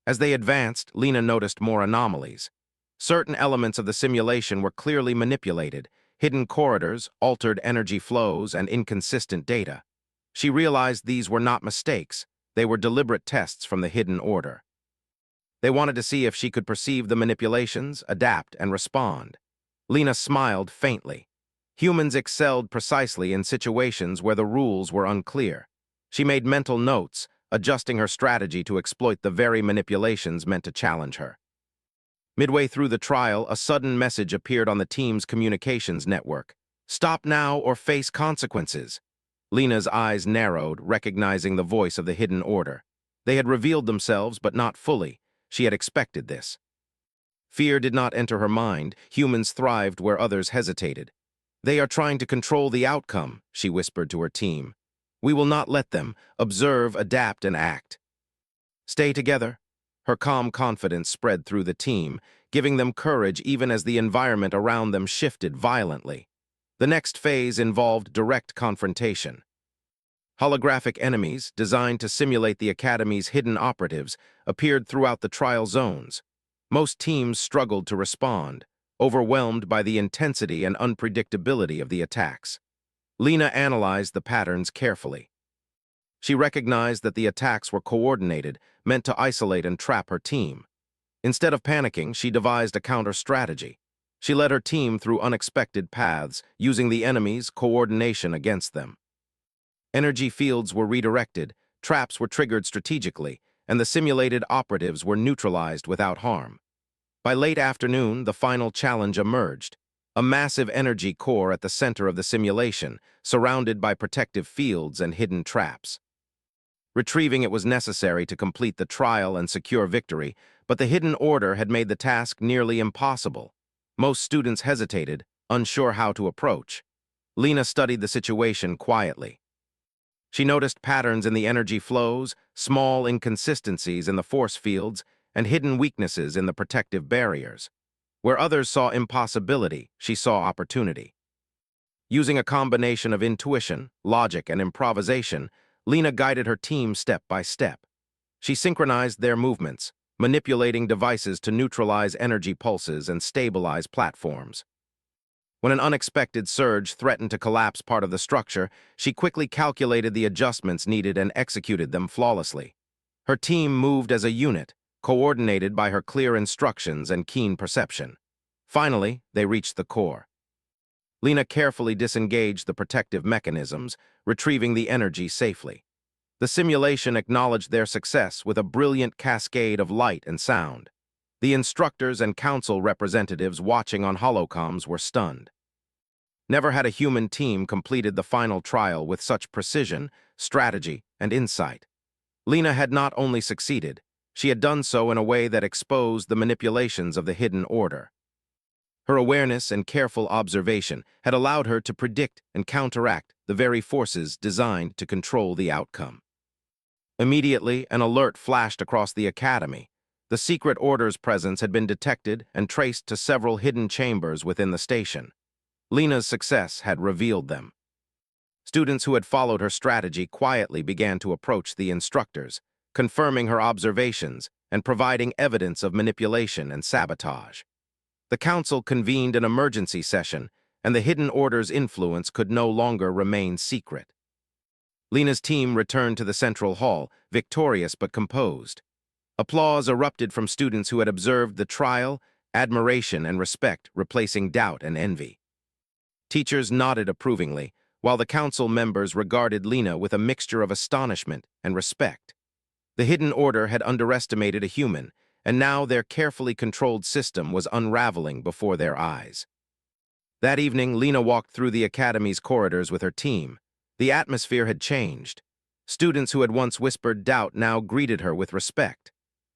As they advanced, Lena noticed more anomalies. Certain elements of the simulation were clearly manipulated: hidden corridors, altered energy flows, and inconsistent data. She realized these were not mistakes. They were deliberate tests from the Hidden Order. They wanted to see if she could perceive the manipulations, adapt, and respond. Lena smiled faintly. Humans excelled precisely in situations where the rules were unclear. She made mental notes, adjusting her strategy to exploit the very manipulations meant to challenge her. Midway through the trial, a sudden message appeared on the team's communications network. "Stop now or face consequences." Lena's eyes narrowed, recognizing the voice of the Hidden Order. They had revealed themselves, but not fully. She had expected this. Fear did not enter her mind. Humans thrived where others hesitated. "They are trying to control the outcome," she whispered to her team. "We will not let them. Observe, adapt, and act." "Stay together." Her calm confidence spread through the team, giving them courage even as the environment around them shifted violently. The next phase involved direct confrontation. Holographic enemies, designed to simulate the Academy's hidden operatives, appeared throughout the trial zones. Most teams struggled to respond, overwhelmed by the intensity and unpredictability of the attacks. Lena analyzed the patterns carefully. She recognized that the attacks were coordinated, meant to isolate and trap her team. Instead of panicking, she devised a counter-strategy. She led her team through unexpected paths, using the enemy's coordination against them. Energy fields were redirected, traps were triggered strategically, and the simulated operatives were neutralized without harm. By late afternoon, the final challenge emerged: a massive energy core at the center of the simulation, surrounded by protective fields and hidden traps. Retrieving it was necessary to complete the trial and secure victory, but the hidden order had made the task nearly impossible. Most students hesitated, unsure how to approach. Lena studied the situation quietly. She noticed patterns in the energy flows, small inconsistencies in the force fields, and hidden weaknesses in the protective barriers. Where others saw impossibility, she saw opportunity. Using a combination of intuition, logic, and improvisation, Lena guided her team step by step. She synchronized their movements, manipulating devices to neutralize energy pulses and stabilize platforms. When an unexpected surge threatened to collapse part of the structure, she quickly calculated the adjustments needed and executed them flawlessly. Her team moved as a unit, coordinated by her clear instructions and keen perception. Finally, they reached the core. Lena carefully disengaged the protective mechanisms, retrieving the energy safely. The simulation acknowledged their success with a brilliant cascade of light and sound. The instructors and council representatives watching on holocoms were stunned. Never had a human team completed the final trial with such precision, strategy, and insight. Lena had not only succeeded, she had done so in a way that exposed the manipulations of the hidden order. Her awareness and careful observation had allowed her to predict and counteract the very forces designed to control the outcome. Immediately, an alert flashed across the academy. The secret order's presence had been detected and traced to several hidden chambers within the station. Lena's success had revealed them. Students who had followed her strategy quietly began to approach the instructors, confirming her observations and providing evidence of manipulation and sabotage. The council convened an emergency session, and the hidden order's influence could no longer remain secret. Lena's team returned to the central hall, victorious but composed. Applause erupted from students who had observed the trial, admiration and respect replacing doubt and envy. Teachers nodded approvingly, while the council members regarded Lena with a mixture of astonishment and respect. The hidden order had underestimated a human, and now their carefully controlled system was unraveling before their eyes. That evening, Lena walked through the academy's corridors with her team. The atmosphere had changed. Students who had once whispered doubt now greeted her with respect.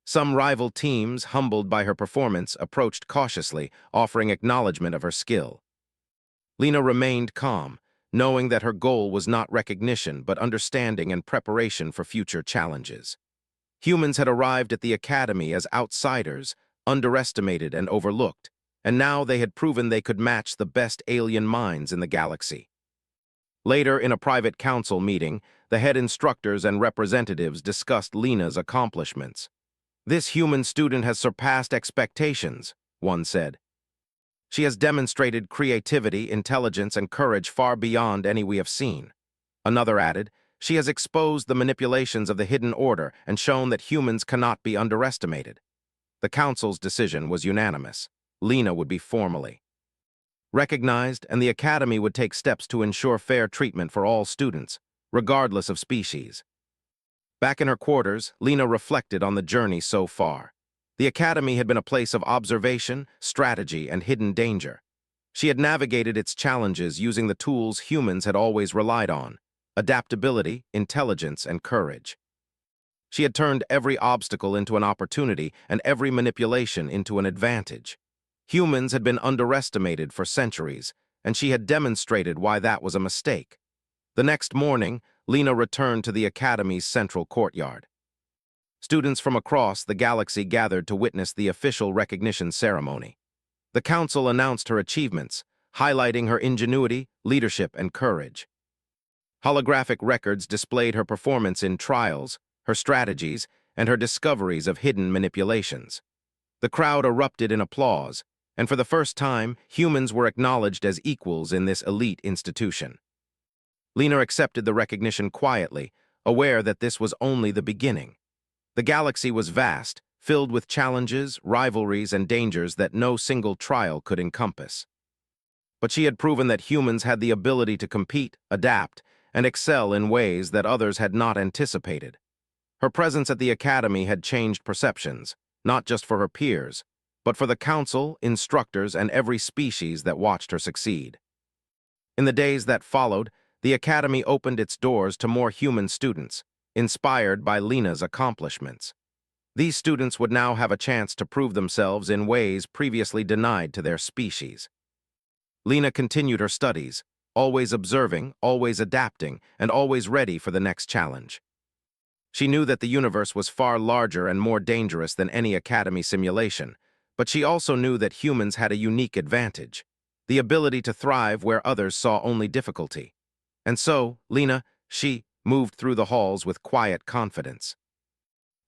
Some rival teams, humbled by her performance, approached cautiously, offering acknowledgement of her skill. Lena remained calm, knowing that her goal was not recognition but understanding and preparation for future challenges. Humans had arrived at the academy as outsiders, underestimated and overlooked, and now they had proven they could match the best alien minds in the galaxy. Later, in a private council meeting, the head instructors and representatives discussed Lena's accomplishments. "This human student has surpassed expectations," one said. "She has demonstrated creativity, intelligence, and courage far beyond any we have seen." Another added, "She has exposed the manipulations of the hidden order and shown that humans cannot be underestimated." The council's decision was unanimous. Lena would be formally recognized, and the academy would take steps to ensure fair treatment for all students, regardless of species. Back in her quarters, Lena reflected on the journey so far. The academy had been a place of observation, strategy, and hidden danger. She had navigated its challenges using the tools humans had always relied on: adaptability, intelligence, and courage. She had turned every obstacle into an opportunity and every manipulation into an advantage. Humans had been underestimated for centuries, and she had demonstrated why that was a mistake. The next morning, Lena returned to the academy's central courtyard. Students from across the galaxy gathered to witness the official recognition ceremony. The council announced her achievements, highlighting her ingenuity, leadership, and courage. Holographic records displayed her performance in trials, her strategies, and her discoveries of hidden manipulations. The crowd erupted in applause, and for the first time, humans were acknowledged as equals in this elite institution. Lena accepted the recognition quietly, aware that this was only the beginning. The galaxy was vast, filled with challenges, rivalries, and dangers that no single trial could encompass. But she had proven that humans had the ability to compete, adapt, and excel in ways that others had not anticipated. Her presence at the academy had changed perceptions, not just for her peers, but for the council, instructors, and every species that watched her succeed. In the days that followed, the academy opened its doors to more human students, inspired by Lena's accomplishments. These students would now have a chance to prove themselves in ways previously denied to their species. Lena continued her studies, always observing, always adapting, and always ready for the next challenge. She knew that the universe was far larger and more dangerous than any academy simulation, but she also knew that humans had a unique advantage, the ability to thrive where others saw only difficulty. And so, she moved through the halls with quiet confidence.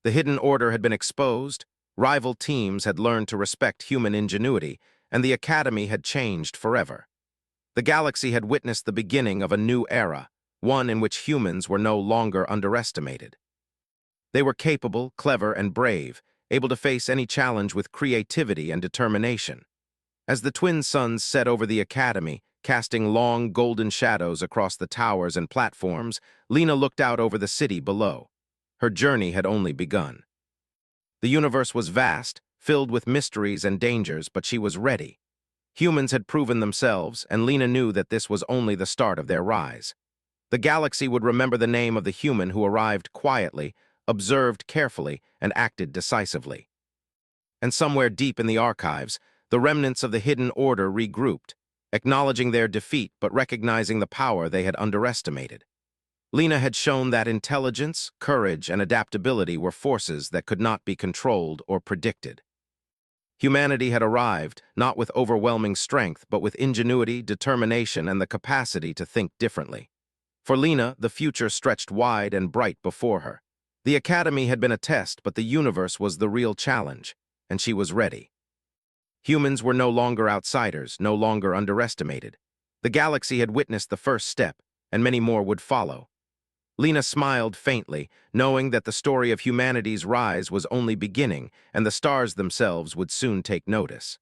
The hidden order had been exposed, rival teams had learned to respect human ingenuity, and the academy had changed forever. The galaxy had witnessed the beginning of a new era, one in which humans were no longer underestimated. They were capable, clever, and brave, able to face any challenge with creativity and determination. As the twin suns set over the academy, casting long golden shadows across the towers and platforms, Lena looked out over the city below. Her journey had only begun. The universe was vast, filled with mysteries and dangers, but she was ready. Humans had proven themselves, and Lena knew that this was only the start of their rise. The galaxy would remember the name of the human who arrived quietly, observed carefully, and acted decisively. And somewhere deep in the archives, the remnants of the hidden order regrouped, acknowledging their defeat but recognizing the power they had underestimated. Lena had shown that intelligence, courage, and adaptability were forces that could not be controlled or predicted. Humanity had arrived, not with overwhelming strength, but with ingenuity, determination, and the capacity to think differently. For Lena, the future stretched wide and bright before her. The academy had been a test, but the universe was the real challenge, and she was ready. Humans were no longer outsiders, no longer underestimated. The galaxy had witnessed the first step, and many more would follow. Lena smiled faintly, knowing that the story of humanity's rise was only beginning, and the stars themselves would soon take notice.